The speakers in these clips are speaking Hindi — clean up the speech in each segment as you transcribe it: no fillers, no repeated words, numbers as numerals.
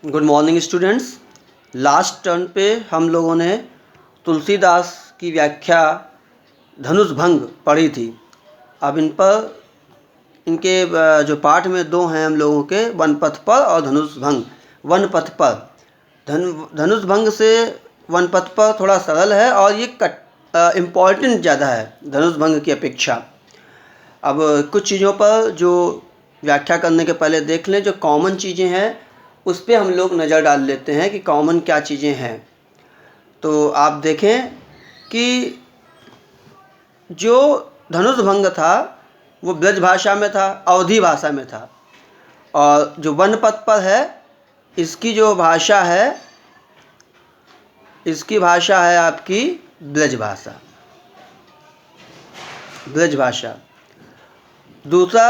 Good morning students. Last turn पे हम लोगों ने तुलसीदास की व्याख्या धनुष भंग पढ़ी थी। अब इन पर इनके जो पाठ में दो हैं हम लोगों के, वन पथ पर और धनुष भंग। वन पथ पर धनुष भंग से वन पथ पर थोड़ा सरल है और ये इम्पॉर्टेंट ज़्यादा है धनुष भंग की अपेक्षा। अब कुछ चीज़ों पर जो व्याख्या करने के पहले देख लें, जो कॉमन चीज़ें हैं उस पर हम लोग नज़र डाल लेते हैं कि कॉमन क्या चीज़ें हैं। तो आप देखें कि जो धनुष भंग था वो ब्रज भाषा में था, अवधी भाषा में था, और जो वन पथ पर है इसकी जो भाषा है, इसकी भाषा है आपकी ब्रज भाषा, ब्रज भाषा। दूसरा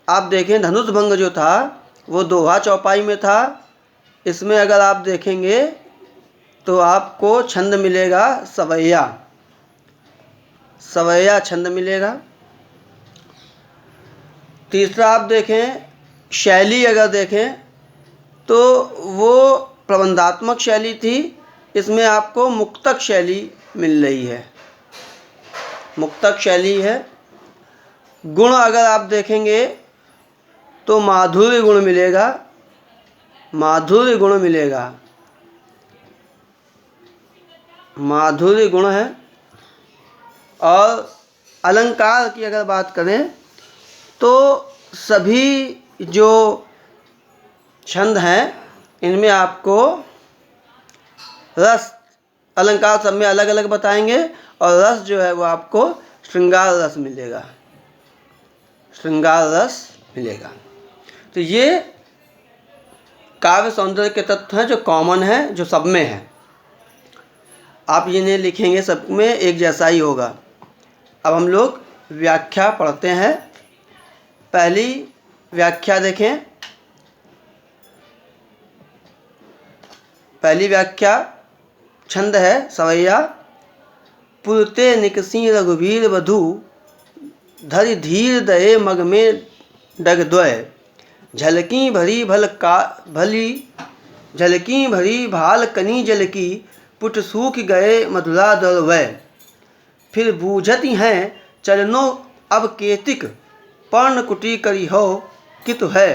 आप देखें धनुष भंग जो था वो दोहा चौपाई में था। इसमें अगर आप देखेंगे तो आपको छंद मिलेगा सवैया, सवैया छंद मिलेगा। तीसरा आप देखें शैली, अगर देखें तो वो प्रबंधात्मक शैली थी, इसमें आपको मुक्तक शैली मिल रही है, मुक्तक शैली है। गुण अगर आप देखेंगे तो माधुर्य गुण मिलेगा, माधुर्य गुण मिलेगा, माधुर्य गुण है। और अलंकार की अगर बात करें तो सभी जो छंद हैं इनमें आपको रस, अलंकार सब में अलग अलग बताएंगे, और रस जो है वो आपको श्रृंगार रस मिलेगा, श्रृंगार रस मिलेगा। तो ये काव्य सौंदर्य के तत्व हैं जो कॉमन है, जो सब में है। आप ये नहीं लिखेंगे सब में एक जैसा ही होगा। अब हम लोग व्याख्या पढ़ते हैं। पहली व्याख्या देखें, पहली व्याख्या छंद है सवैया। पुरते निकसी रघुवीर वधु, धरि धीर दये मग में डगद्वय। झलकी भरी झलकी भरी भाल कनी जल की, पुट सूख गए मधुराधर वय। फिर बूझती हैं चरणों अब केतिक, पर्ण कुटी करी हो कितु है।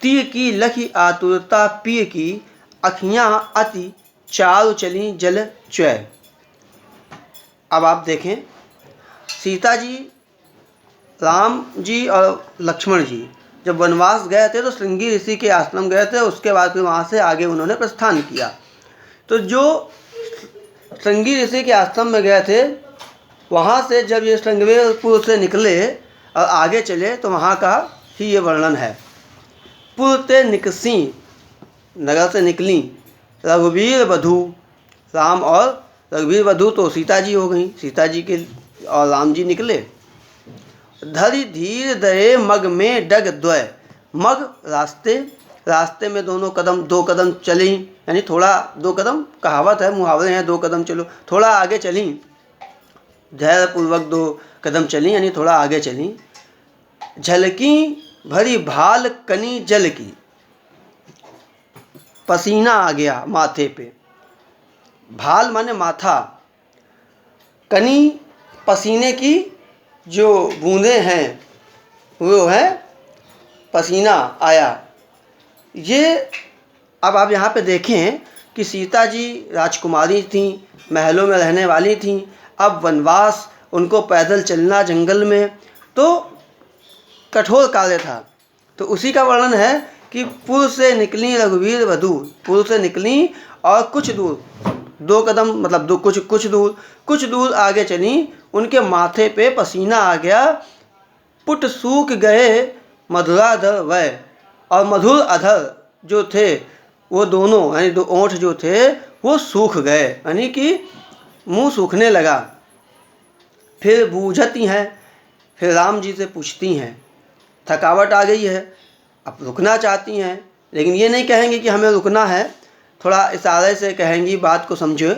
तीर की लखी आतुरता पिय की, अखियाँ अति चारु चली जल च्वय। अब आप देखें सीता जी, राम जी और लक्ष्मण जी जब वनवास गए थे तो श्रृंगी ऋषि के आश्रम गए थे, उसके बाद फिर वहाँ से आगे उन्होंने प्रस्थान किया। तो जो श्रृंगी ऋषि के आश्रम में गए थे वहाँ से जब ये श्रृंगवेरपुर से निकले और आगे चले तो वहाँ का ही ये वर्णन है। पुरते निकसी, नगर से निकली, रघुवीर वधु, राम और रघुवीर वधु तो सीता जी हो गई, सीता जी के और राम जी निकले। धरि धीर दये मग में डग द्वय, मग रास्ते, रास्ते में दोनों कदम, दो कदम चली, यानी थोड़ा दो कदम, कहावत है, मुहावरे हैं, दो कदम चलो, थोड़ा आगे चली, धैर्यपूर्वक दो कदम चली यानी थोड़ा आगे चली। झलकी भरी भाल कनी जल की, पसीना आ गया माथे पे, भाल माने माथा, कनी पसीने की जो बूंदें हैं वो है पसीना आया। ये अब आप यहाँ पे देखें कि सीता जी राजकुमारी थीं, महलों में रहने वाली थीं, अब वनवास, उनको पैदल चलना जंगल में तो कठोर कार्य था। तो उसी का वर्णन है कि पुर से निकली रघुवीर वधु, पुर से निकली और कुछ दूर, दो कदम मतलब दो कुछ दूर आगे चली, उनके माथे पे पसीना आ गया। पुट सूख गए मधुराधर वय, और मधुर अधर जो थे वो दोनों यानी दो ओंठ जो थे वो सूख गए, यानी कि मुंह सूखने लगा। फिर बूझती हैं, फिर राम जी से पूछती हैं, थकावट आ गई है, अब रुकना चाहती हैं, लेकिन ये नहीं कहेंगी कि हमें रुकना है, थोड़ा इशारे से कहेंगी, बात को समझो।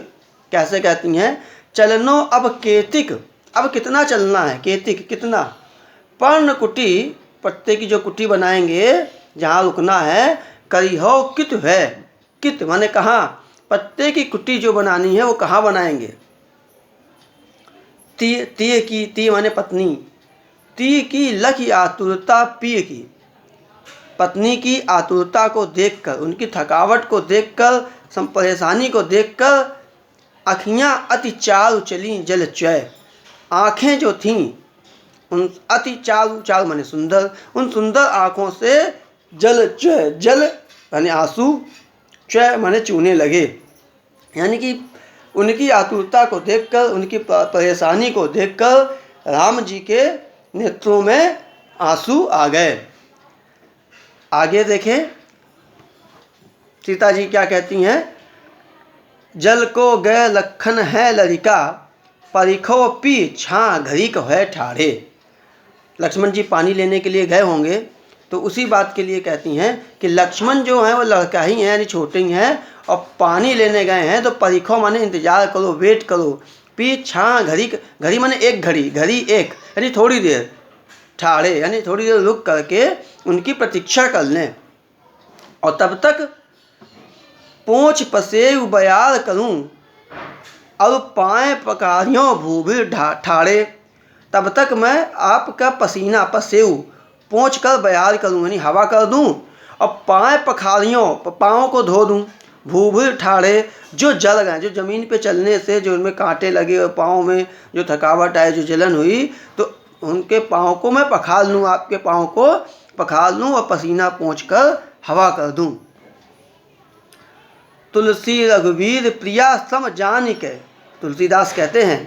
कैसे कहती हैं, चलनो अब केतिक, अब कितना चलना है, केतिक कितना, पर्ण कुटी, पत्ते की जो कुटी बनाएंगे जहाँ रुकना है, करी हो कित है। कित माने कहाँ, पत्ते की कुटी जो बनानी है वो कहाँ बनाएंगे। ती माने पत्नी, ती की लखी आतुरता पिय की, पत्नी की आतुरता को देखकर, उनकी थकावट को देखकर, परेशानी को देखकर अखियाँ अति चारु चली जल चय। आँखें जो थीं उन अति चारु, चारु माने सुंदर, उन सुंदर आँखों से जल चय, जल माने आंसू, चय माने चूने लगे। यानी कि उनकी आतुरता को देखकर, उनकी परेशानी को देखकर राम जी के नेत्रों में आंसू आ गए। आगे देखें सीता जी क्या कहती हैं। जल को गए लखन है लरिका, परिखो पी छाँ घड़ी को है ठाढ़े। लक्ष्मण जी पानी लेने के लिए गए होंगे तो उसी बात के लिए कहती हैं कि लक्ष्मण जो हैं वो लड़का ही हैं, यानी छोटे ही हैं, और पानी लेने गए हैं तो परिखो माने इंतजार करो, वेट करो, पी छाँ घड़ी, घड़ी माने एक घड़ी, घड़ी एक यानी थोड़ी देर, ठाड़े यानी थोड़ी देर रुक करके उनकी प्रतीक्षा कर लें। और तब तक पोंछ पसेव बयार करूं, अब पाए पकारियों भूभिर ठाड़े। तब तक मैं आपका पसीना, पसेव पोंछ कर बयार करूं यानी हवा कर दूं, और पाए पखारियों, पाँव को धो दूं, भूभिर ठाड़े जो जल गए, जो ज़मीन पे चलने से जो उनमें कांटे लगे और पाँव में जो थकावट आई, जो जलन हुई, तो उनके पाँव को मैं पखार लूँ, आपके पाँव को पखार लूँ और पसीना पोंछ कर हवा कर दूँ। तुलसी रघुवीर प्रिया सम जान के, तुलसीदास कहते हैं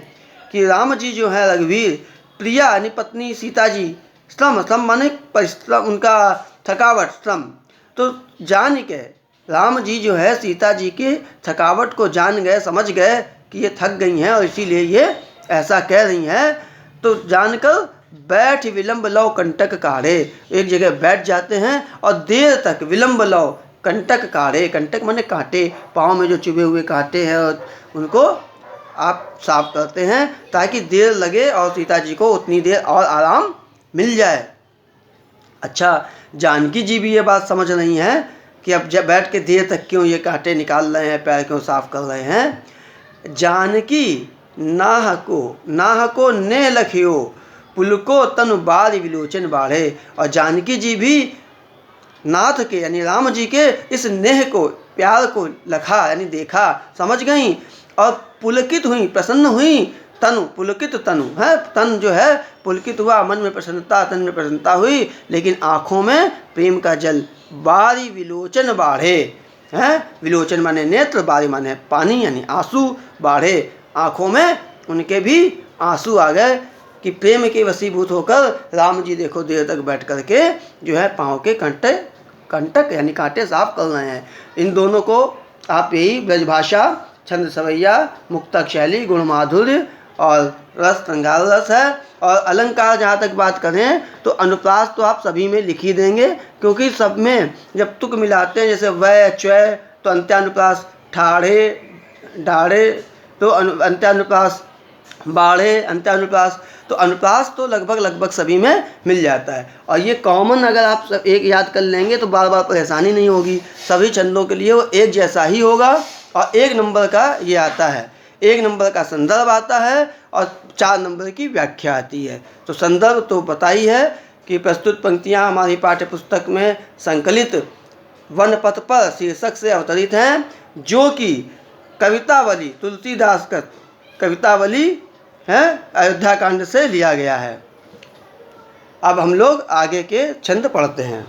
कि राम जी जो है रघुवीर, प्रिया यानी पत्नी सीता जी, श्रम, श्रम माने परिश्रम, उनका थकावट, श्रम, तो जान के राम जी जो है सीता जी की थकावट को जान गए, समझ गए कि ये थक गई हैं और इसीलिए ये ऐसा कह रही हैं। तो जानकर बैठ विलंब लो कंटक काढ़े, एक जगह बैठ जाते हैं और देर तक विलंब लो कंटक काढ़े, कंटक माने कांटे, पाँव में जो चुभे हुए कांटे हैं और उनको आप साफ करते हैं ताकि देर लगे और सीता जी को उतनी देर और आराम मिल जाए। अच्छा, जानकी जी भी ये बात समझ रही हैं कि अब जब बैठ के देर तक क्यों ये कांटे निकाल रहे हैं, पैर क्यों साफ कर रहे हैं। जानकी नाह को ने लखियो, पुलको तनु बारी विलोचन बाढ़े। और जानकी जी भी नाथ के यानी राम जी के इस नेह को, प्यार को लखा यानी देखा, समझ गई और पुलकित हुई, प्रसन्न हुई। तनु, पुलकित तनु है, तन जो है पुलकित हुआ, मन में प्रसन्नता, तन में प्रसन्नता हुई, लेकिन आँखों में प्रेम का जल। बारी विलोचन बाढ़े हैं, विलोचन माने नेत्र, बारी माने पानी यानी आंसू, बाढ़े आँखों में उनके भी आंसू आ गए कि प्रेम के वशीभूत होकर राम जी देखो देर तक बैठ करके जो है पाँव के कंटक यानी कांटे साफ कर रहे हैं। इन दोनों को आप यही ब्रजभाषा, छंद सवैया, मुक्तक शैली, गुण माधुर्य और रस श्रृंगार रस है। और अलंकार जहाँ तक बात करें तो अनुप्रास तो आप सभी में लिख ही देंगे, क्योंकि सब में जब तुक मिलाते हैं, जैसे वै च्वय तो अंत्यानुप्रास, ठाढ़े डाढ़े तो अंत्यानुप्रास, बाढ़े अंत्यानुप्रास, तो अनुप्रास तो लगभग सभी में मिल जाता है। और ये कॉमन अगर आप सब एक याद कर लेंगे तो बार बार परेशानी नहीं होगी, सभी छंदों के लिए वो एक जैसा ही होगा। और 1 नंबर का ये आता है, 1 नंबर का संदर्भ आता है और 4 नंबर की व्याख्या आती है। तो संदर्भ तो पता ही है कि प्रस्तुत पंक्तियाँ हमारी पाठ्य पुस्तक में संकलित वनपथ पर शीर्षक से अवतरित हैं, जो कि कवितावली, तुलसीदास का कवितावली है, अयोध्या कांड से लिया गया है। अब हम लोग आगे के छंद पढ़ते हैं।